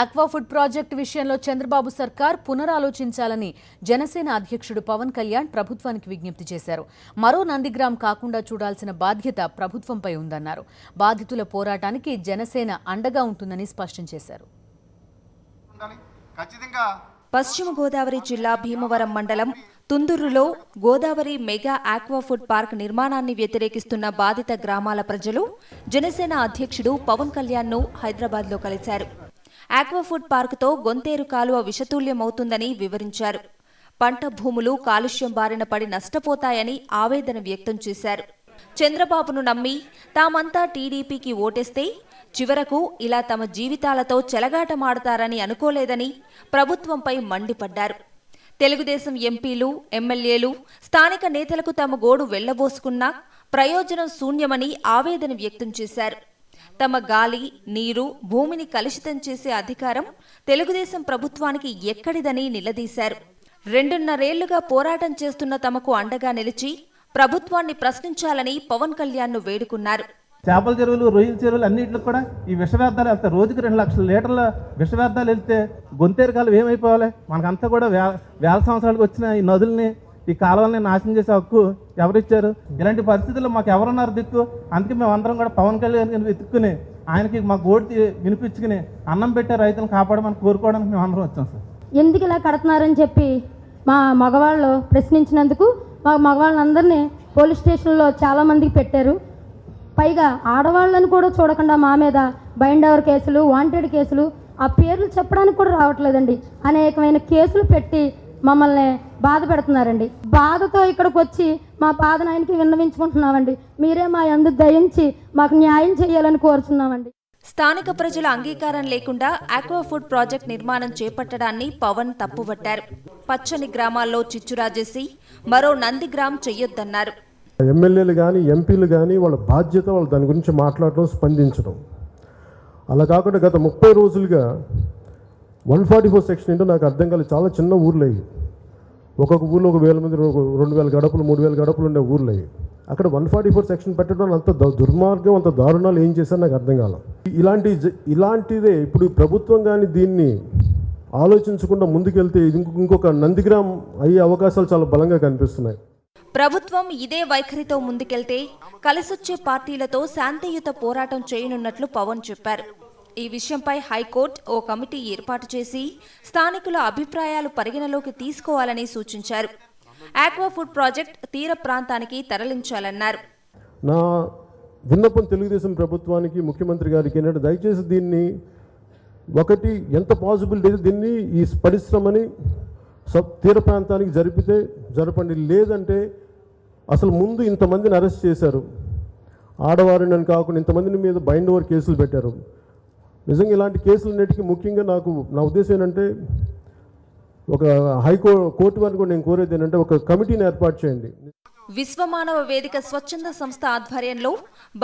Aqua food project విషయంలో చంద్రబాబు సర్కార్ పునరాలోచించాలని జనసేన అధ్యక్షుడు పవన్ కళ్యాణ్ ప్రభుత్వానికి విజ్ఞప్తి చేశారు. మరో నందిగ్రామ్ కాకుండా చూడాల్సిన బాధ్యత ప్రభుత్వంపై ఉందన్నారు. బాధితుల పోరాటానికి జనసేన అండగా ఉంటుందని స్పష్టం చేశారు. పశ్చిమ గోదావరి జిల్లా భీమవరం మండలం తుందూరులో Godavari mega aqua food park నిర్మాణాన్ని వ్యతిరేకిస్తున్న బాధిత గ్రామాల ప్రజలు జనసేన అధ్యక్షుడు పవన్ కళ్యాణ్ను హైదరాబాద్లో కలిశారు. ఆక్వా ఫుడ్ పార్కుతో గొంతేరు కాలువ విషతుల్యమవుతుందని వివరించారు. పంట భూములు కాలుష్యం బారిన పడి నష్టపోతాయని ఆవేదన వ్యక్తం చేశారు. చంద్రబాబును నమ్మి తామంతా టీడీపీకి ఓటేస్తే చివరకు ఇలా తమ జీవితాలతో చెలగాటమాడతారని అనుకోలేదని ప్రభుత్వంపై మండిపడ్డారు. తెలుగుదేశం ఎంపీలు, ఎమ్మెల్యేలు, స్థానిక నేతలకు తమ గోడు వెళ్లబోసుకున్నా ప్రయోజనం శూన్యమని ఆవేదన వ్యక్తం చేశారు. తమ గాలి, నీరు, భూమిని కలుషితం చేసే అధికారం తెలుగుదేశం ప్రభుత్వానికి ఎక్కడిదని నిలదీశారు. 2.5 ఏళ్లుగా పోరాటం చేస్తున్న తమకు అండగా నిలిచి ప్రభుత్వాన్ని ప్రశ్నించాలని పవన్ కళ్యాణ్ను వేడుకున్నారు. చేపల చెరువులు, రొయ్యల చెరువులు అన్నింటిలో కూడా ఈ విషవ్యర్థాలు వెళ్తాయి. రోజుకి 2 లక్షల లీటర్ల విషవ్యర్థాలు వెళ్తే గొంతేరు కాలం ఏమైపోవాలి? మనకంతా కూడా వేల సంవత్సరాలకు వచ్చిన ఈ నదుల్ని, ఈ కాలువల్ని నాశనం చేసే హక్కు ఎవరిచ్చారు? ఇలాంటి పరిస్థితుల్లో మాకు ఎవరున్నారు దిక్కు? అందుకే మేము అందరం కూడా పవన్ కళ్యాణ్ వెతుక్కుని ఆయనకి మాకు ఓటు వినిపించుకుని అన్నం పెట్టే రైతులను కాపాడమని కోరుకోవడానికి మేము అందరం వచ్చాం సార్. ఎందుకు ఇలా కడుతున్నారని చెప్పి మా మగవాళ్ళు ప్రశ్నించినందుకు మా మగవాళ్ళందరినీ పోలీస్ స్టేషన్లో చాలామందికి పెట్టారు. పైగా ఆడవాళ్ళని కూడా చూడకుండా మా మీద బైండ్ ఓవర్ కేసులు, వాంటెడ్ కేసులు, ఆ పేర్లు చెప్పడానికి కూడా రావట్లేదండి, అనేకమైన కేసులు పెట్టి మమ్మల్ని బాధ పెడుతున్నారండి. బాధతో ఇక్కడికి వచ్చి మా బాధను ఆయనకి విన్నవించుకుంటున్నామండి. మీరే మా యందు దయించి మాకు న్యాయం చేయాలని కోరుచున్నామండి. స్థానిక ప్రజల అంగీకారం లేకుండా ఆక్వా ఫుడ్ ప్రాజెక్ట్ నిర్మాణం చేపట్టడాన్ని పవన్ తప్పుబట్టారు. పచ్చని గ్రామాల్లో చిచ్చురాజేసి మరో నందిగ్రామ్ చెయ్యొద్దన్నారు. ఎమ్మెల్యేలు కానీ, ఎంపీలు కానీ వాళ్ళ బాధ్యత వాళ్ళు దాని గురించి మాట్లాడడం, స్పందించడం. అలా కాకుండా గత 30 రోజులుగా 144 సెక్షన్ ఏంటో నాకు అర్థం కాలేదు. చాలా చిన్న ఊర్లు అయ్యి, ఒక్కొక్క ఊళ్ళో 1,000 మంది, 2,000 గడపలు, 3,000 గడపలు ఉండే ఊర్లు అయ్యి. అక్కడ 144 సెక్షన్ పెట్టడం అంత దుర్మార్గం, అంత దారుణాలు ఏం చేశారు నాకు అర్థం కాల. ఇలాంటిదే ఇప్పుడు ప్రభుత్వం కానీ దీన్ని ఆలోచించకుండా ముందుకెళ్తే ఇంకొక నందిగ్రామ్ అయ్యే అవకాశాలు చాలా బలంగా కనిపిస్తున్నాయి. ప్రభుత్వం ఇదే వైఖరితో ముందుకెళ్తే కలిసొచ్చే పార్టీలతో శాంతియుత పోరాటం చేయనున్నట్లు పవన్ చెప్పారు. ఈ విషయంపై హైకోర్టు ఓ కమిటీ ఏర్పాటు చేసి స్థానికుల అభిప్రాయాలు పరిగణలోకి తీసుకోవాలని సూచించారు. ఆక్వా ఫుడ్ ప్రాజెక్ట్ తీర ప్రాంతానికి తరలించాలన్నారు. నా విన్నపం తెలుగుదేశం ప్రభుత్వానికి, ముఖ్యమంత్రి గారికి ఏంటంటే దయచేసి దీన్ని ఒకటి ఎంత పాసిబిలిటీ దీన్ని ఈ పరిశ్రమని తీర ప్రాంతానికి జరపండి. లేదంటే అసలు ముందు ఇంతమందిని అరెస్ట్ చేశారు, ఆడవారిని కాకుండా ఇంతమందిని మీద బైండ్ ఓవర్ కేసులు పెట్టారు. నిజంగా ఇలాంటి కేసులన్నిటికీ ముఖ్యంగా నా ఉద్దేశం ఏంటంటే ఒక కోర్టు వారిని కూడా నేను కోరేది ఏంటంటే ఒక కమిటీని ఏర్పాటు చేయండి. విశ్వమానవ వేదిక స్వచ్ఛంద సంస్థ ఆధ్వర్యంలో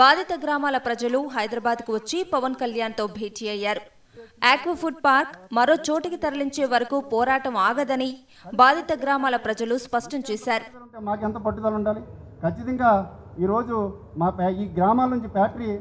బాధిత గ్రామాల ప్రజలు హైదరాబాద్కు వచ్చి పవన్ కళ్యాణ్తో భేటీ అయ్యారు. ఆక్వా ఫుడ్ పార్క్ మరో చోటికి తరలించే వరకు పోరాటం ఆగదని బాధిత గ్రామాల ప్రజలు స్పష్టం చేశారు. మాకెంత పట్టుదల ఉండాలి? ఖచ్చితంగా ఈరోజు ఈ గ్రామాల నుంచి ఫ్యాక్టరీ